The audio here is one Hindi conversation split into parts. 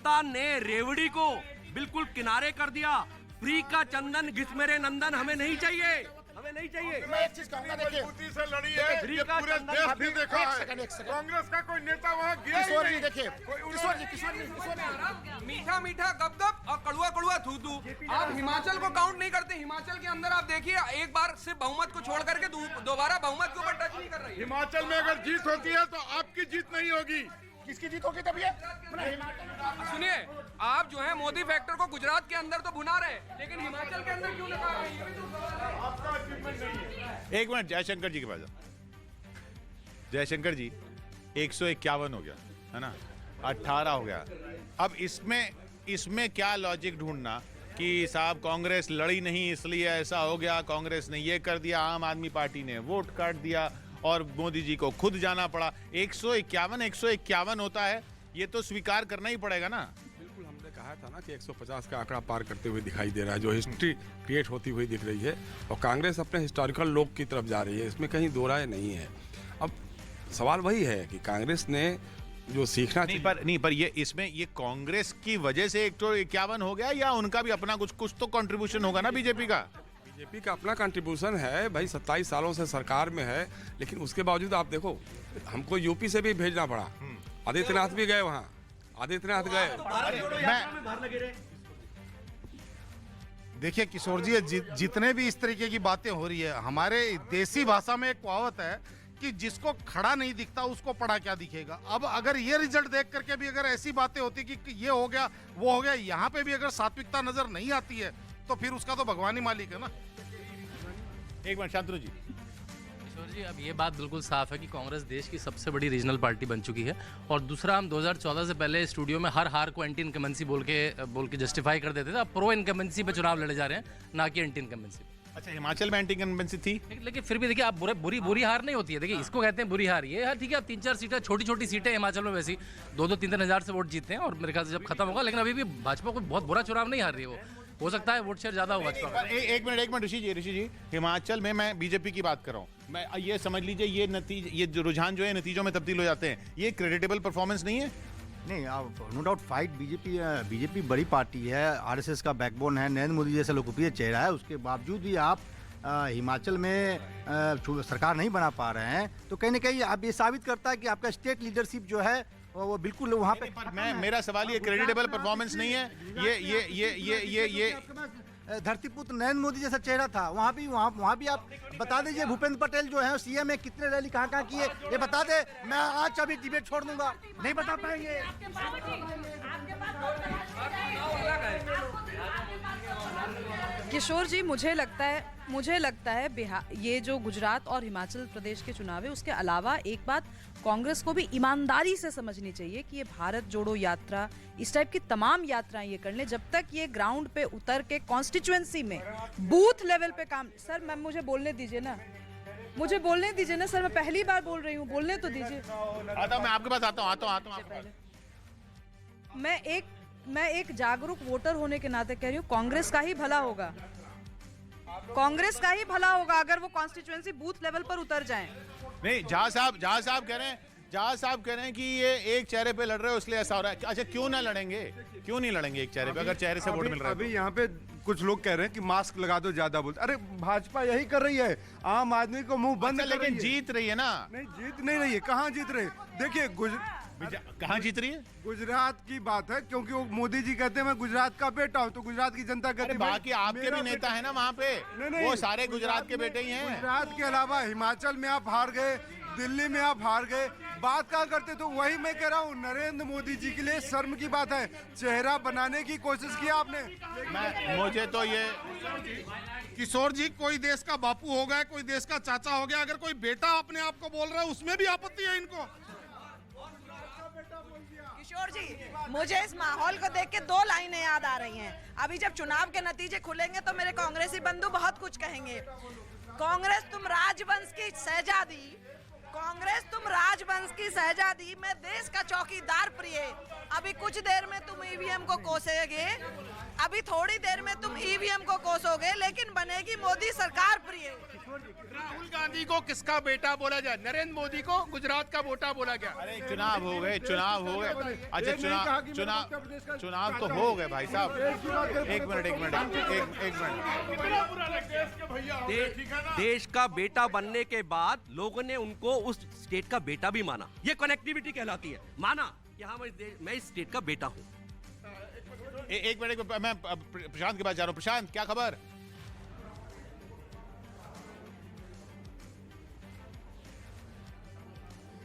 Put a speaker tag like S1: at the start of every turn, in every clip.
S1: जनता ने रेवड़ी को बिल्कुल किनारे कर दिया। फ्री का चंदन घिस मेरे नंदन हमें नहीं चाहिए, हमें नहीं चाहिए।
S2: मैं एक चीज कहूंगा, देखिए
S3: मजबूती से लड़ी है, ये पूरे देश ने देखा है। कांग्रेस का कोई नेता वहाँ गया ही
S2: किशोर जी
S3: नहीं।
S2: देखिए, किशोर जी
S4: मीठा मीठा गप-गप और कड़वा कड़वा थू-थू। आप हिमाचल को काउंट नहीं करते। हिमाचल के अंदर आप देखिए, एक बार से बहुमत को छोड़ करके दोबारा बहुमत के ऊपर टच नहीं कर रही है।
S3: हिमाचल में अगर जीत होती है तो आपकी जीत नहीं होगी।
S2: किसकी जीत होगी तब ये?
S4: सुनिए, आप जो है मोदी फैक्टर को गुजरात के अंदर तो भुना रहे, लेकिन हिमाचल के अंदर क्यों लगा रहे हैं?
S5: एक मिनट, जयशंकर जी के पास जाओ। जयशंकर जी, 151 हो गया है ना, 18 हो गया। अब इसमें क्या लॉजिक ढूंढना कि साहब कांग्रेस लड़ी नहीं इसलिए ऐसा हो गया, कांग्रेस ने ये कर दिया, आम आदमी पार्टी ने वोट काट दिया और मोदी जी को खुद जाना पड़ा। 151 होता है, ये तो स्वीकार करना ही पड़ेगा ना।
S6: बिल्कुल, हमने कहा था ना कि 150 का आंकड़ा पार करते हुए दिखाई दे रहा है, जो हिस्ट्री क्रिएट होती हुई दिख रही है, और कांग्रेस अपने हिस्टोरिकल लोग की तरफ जा रही है, इसमें कहीं दो राय नहीं है। अब सवाल वही है कि कांग्रेस ने जो सीखना
S5: नहीं पर ये इसमें ये कांग्रेस की वजह से 151 हो गया, या उनका भी अपना कुछ तो कंट्रीब्यूशन होगा ना बीजेपी का?
S6: बीजेपी का अपना कंट्रीब्यूशन है भाई, 27 सालों से सरकार में है, लेकिन उसके बावजूद आप देखो, हमको यूपी से भी भेजना पड़ा, आदित्यनाथ भी गए वहाँ, आदित्यनाथ गए।
S7: देखिए किशोर जी, जितने भी इस तरीके की बातें हो रही है, हमारे देसी भाषा में एक कहावत है कि जिसको खड़ा नहीं दिखता उसको पड़ा क्या दिखेगा। अब अगर ये रिजल्ट देख करके भी अगर ऐसी बातें होती कि ये हो गया वो हो गया, यहाँ पे भी अगर सात्विकता नजर नहीं आती है तो फिर उसका तो भगवान ही मालिक है ना।
S5: एक मिनट शांतनु जी।
S8: किशोर जी, अब ये बात बिल्कुल साफ है कि कांग्रेस देश की सबसे बड़ी रीजनल पार्टी बन चुकी है, और दूसरा, हम 2014 से पहले स्टूडियो में हर हार को एंटी इनकमेंसी बोल के जस्टिफाई कर देते थे। अब प्रो इनकमेंसी पे चुनाव लड़े जा रहे हैं, ना कि एंटी इनकमेंसी।
S5: अच्छा, हिमाचल में एंटी इनकमेंसी थी,
S8: लेकिन फिर भी देखिए, आप बुरी हार नहीं होती है। देखिए, इसको कहते हैं बुरी हार। ये है ठीक है, अब 3-4 सीटें, छोटी सीटें हिमाचल में वैसी 2-3 हज़ार से वोट जीतते हैं, और मेरे ख्याल से जब खत्म होगा, लेकिन अभी भी भाजपा को बहुत बुरा चुनाव नहीं हार रही है। वो हो सकता है वोट शेयर ज्यादा हो भाजपा का।
S5: एक मिनट ऋषि जी, हिमाचल में मैं बीजेपी की बात कर रहा हूँ। मैं ये समझ लीजिए, ये जो रुझान जो है नतीजों में तब्दील हो जाते हैं, ये क्रेडिटेबल परफॉर्मेंस नहीं है।
S9: नहीं, आप नो डाउट फाइट, बीजेपी बड़ी पार्टी है, आरएसएस का बैकबोन है, नरेंद्र मोदी जैसा लोकप्रिय चेहरा है, उसके बावजूद भी आप हिमाचल में सरकार नहीं बना पा रहे हैं, तो कहीं ना कहीं आप ये साबित करता है कि आपका स्टेट लीडरशिप जो है वो बिल्कुल वहाँ पे।
S5: मेरा सवाल ये क्रेडिटेबल परफॉर्मेंस नहीं है। ये
S9: धरतीपुत्र नरेंद्र मोदी जैसा चेहरा था, वहाँ भी आप बता दीजिए, भूपेंद्र पटेल जो है सीएम है, कितने रैली कहाँ किए, ये बता दे। मैं आज अभी डिबेट छोड़ दूंगा, नहीं बता पाएंगे।
S10: किशोर जी, मुझे लगता है बिहार, ये जो गुजरात और हिमाचल प्रदेश के चुनाव है, उसके अलावा एक बात कांग्रेस को भी ईमानदारी से समझनी चाहिए कि ये भारत जोड़ो यात्रा, इस टाइप की तमाम यात्राएं ये कर ले, जब तक ये ग्राउंड पे उतर के कॉन्स्टिट्यूएंसी में बूथ लेवल पे काम। सर मैम, मुझे बोलने दीजिए ना, सर, मैं पहली बार बोल रही हूँ, बोलने तो दीजिए।
S5: मैं आपके पास आता हूँ।
S10: मैं एक जागरूक वोटर होने के नाते कह रही हूँ, कांग्रेस का ही भला होगा अगर वो कॉन्स्टिट्यूएंसी बूथ लेवल पर उतर जाएं।
S5: नहीं, जहाँ साहब कह रहे हैं कि ये एक चेहरे पे लड़ रहे हो इसलिए ऐसा हो रहा है। अच्छा, क्यों नहीं लड़ेंगे एक चेहरे पे, अगर चेहरे से वोट मिल रहा है?
S3: अभी यहाँ पे कुछ लोग कह रहे हैं कि मास्क लगा दो, ज्यादा बोलते। अरे भाजपा यही कर रही है, आम आदमी को मुंह बंद।
S5: लेकिन जीत रही है ना?
S3: नहीं, जीत नहीं रही है। कहाँ जीत रही है? देखिए,
S5: कहाँ जीत रही है?
S3: गुजरात की बात है, क्योंकि वो मोदी जी कहते हैं मैं गुजरात का बेटा हूँ, तो गुजरात की जनता कहती है।
S5: बाकी आपके भी नेता है ना वहाँ पे, वो सारे गुजरात के बेटे ही हैं।
S3: गुजरात के अलावा हिमाचल में आप हार गए, दिल्ली में आप हार गए, बात क्या करते? तो वही मैं कह रहा हूँ, नरेंद्र मोदी जी के लिए शर्म की बात है। चेहरा बनाने की कोशिश की आपने।
S5: मुझे तो ये
S7: किशोर जी, कोई देश का बापू हो गया, कोई देश का चाचा हो गया, अगर कोई बेटा अपने आप को बोल रहा है उसमें भी आपत्ति है इनको।
S11: किशोर जी, मुझे इस माहौल को देख के 2 लाइनें याद आ रही हैं। अभी जब चुनाव के नतीजे खुलेंगे तो मेरे कांग्रेसी बंधु बहुत कुछ कहेंगे। कांग्रेस तुम राजवंश की सहजादी, मैं देश का चौकीदार प्रिय, अभी कुछ देर में तुम ईवीएम को कोसेगे, अभी थोड़ी देर में तुम ईवीएम को कोसोगे, लेकिन बनेगी मोदी सरकार प्रिय।
S2: राहुल गांधी को किसका बेटा बोला जाए? नरेंद्र मोदी को गुजरात का बेटा बोला गया।
S5: अरे चुनाव हो गए, चुनाव हो गए। अच्छा चुनाव तो हो गए भाई साहब। एक मिनट।
S1: देश का बेटा बनने के बाद लोगों ने उनको उस स्टेट का बेटा भी माना। ये कनेक्टिविटी कहलाती है। माना कि हाँ मैं इस स्टेट का बेटा हूँ।
S5: एक मिनट, मैं प्रशांत के पास जा रहा हूँ। प्रशांत, क्या खबर?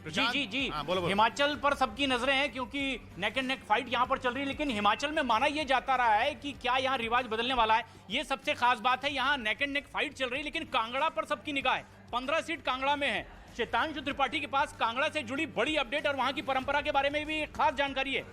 S12: जी
S5: हाँ, बोलो।
S12: हिमाचल पर सबकी नजरें हैं क्योंकि नेक एंड नेक फाइट यहां पर चल रही है, लेकिन हिमाचल में माना यह जाता रहा है कि क्या यहां रिवाज बदलने वाला है। यह सबसे खास बात है। यहां नेक एंड नेक फाइट चल रही है, लेकिन कांगड़ा पर सबकी निगाह है। 15 सीट कांगड़ा में है। शैतांशु त्रिपाठी के पास कांगड़ा से जुड़ी बड़ी अपडेट और वहां की परंपरा के बारे में भी एक खास जानकारी है।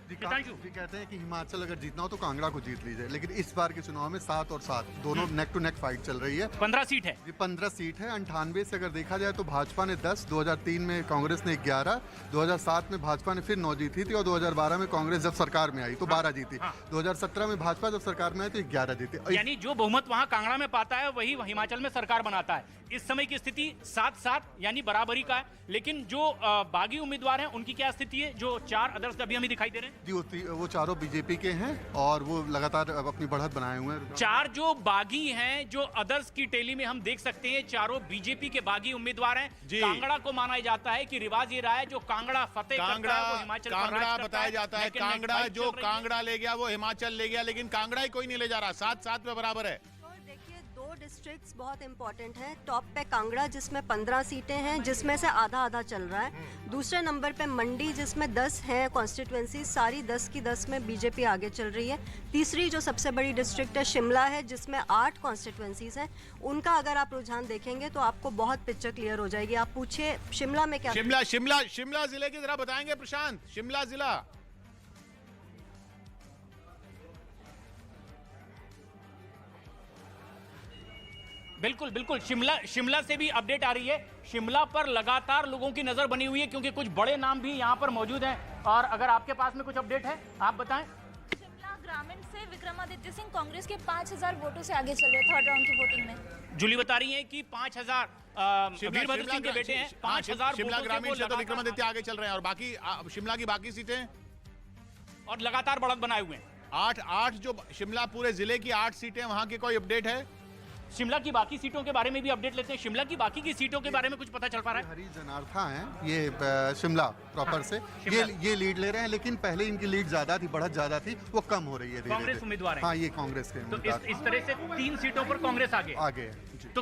S13: जी कहते हैं कि हिमाचल अगर जीतना हो तो कांगड़ा को जीत लीजिए, लेकिन इस बार के चुनाव में 7 और 7 दोनों नेक टू नेक फाइट चल रही है।
S12: 15 सीट है।
S13: जी 15 सीट है। 98 से अगर देखा जाए तो भाजपा ने 10, 2003 में कांग्रेस ने 11, 2007 में भाजपा ने फिर 9 जीती थी और 2012 में कांग्रेस जब सरकार में आई तो 12 जीती। 2017 में भाजपा जब सरकार में आई तो 11 जीती।
S12: यानी जो बहुमत वहां कांगड़ा में पाता है वही हिमाचल में सरकार बनाता है। इस समय की स्थिति 7-7 यानी बराबरी का है, लेकिन जो बागी उम्मीदवार हैं उनकी क्या स्थिति है? जो 4 अदर्स अभी हमें दिखाई दे रहे हैं
S13: जी वो चारों बीजेपी के हैं और वो लगातार अपनी बढ़त बनाए हुए हैं।
S12: 4 जो बागी हैं, जो अदर्स की टेली में हम देख सकते हैं, चारों बीजेपी के बागी उम्मीदवार हैं। कांगड़ा को माना जाता है कि रिवाज ये रहा है जो कांगड़ा फतेह करता है वो हिमाचल पर राज करता है।
S5: बताया जाता है कांगड़ा जो कांगड़ा ले गया वो हिमाचल ले गया, लेकिन कांगड़ा ही कोई नहीं ले जा रहा। 7-7 में बराबर है।
S14: देखिए 2 डिस्ट्रिक्ट्स बहुत इंपॉर्टेंट हैं। टॉप पे कांगड़ा जिसमें 15 सीटें हैं, जिसमें से आधा चल रहा है। दूसरे नंबर पे मंडी जिसमें 10 हैं कॉन्स्टिट्यूएंसी, सारी 10 की 10 में बीजेपी आगे चल रही है। तीसरी जो सबसे बड़ी डिस्ट्रिक्ट है शिमला है, जिसमें 8 कॉन्स्टिट्यूएंसीज हैं। उनका अगर आप रुझान देखेंगे तो आपको बहुत पिक्चर क्लियर हो जाएगी। आप पूछिए शिमला में क्या?
S5: शिमला जिले की जरा बताएंगे प्रशांत। शिमला जिला
S12: बिल्कुल शिमला से भी अपडेट आ रही है। शिमला पर लगातार लोगों की नजर बनी हुई है क्योंकि कुछ बड़े नाम भी यहाँ पर मौजूद हैं। और अगर आपके पास में कुछ अपडेट है आप बताएं।
S15: शिमला ग्रामीण से विक्रमादित्य सिंह कांग्रेस के 5000 वोटों से आगे चल रहे हैं 3rd राउंड की वोटिंग में।
S12: जूली बता रही है कि 5000 वीरभद्र सिंह के बेटे हैं। 5000
S5: शिमला ग्रामीण से तो विक्रमादित्य आगे चल रहे हैं और बाकी शिमला की बाकी सीटें
S12: और लगातार बढ़त बनाए हुए हैं।
S5: 8 जो शिमला पूरे जिले की 8 सीटें, वहां की कोई अपडेट है?
S12: शिमला की बाकी सीटों के बारे में भी अपडेट लेते हैं। शिमला की बाकी की सीटों के बारे में कुछ पता चल पा रहा है?
S13: हरी जनार्था हैं ये शिमला प्रॉपर से ये लीड ले रहे हैं, लेकिन पहले इनकी लीड ज्यादा थी, बढ़त ज्यादा थी, वो कम हो रही है।
S12: कांग्रेस उम्मीदवार है।
S13: हाँ ये कांग्रेस के
S12: तो इस तरह से 3 सीटों पर कांग्रेस आगे
S13: है।
S12: तो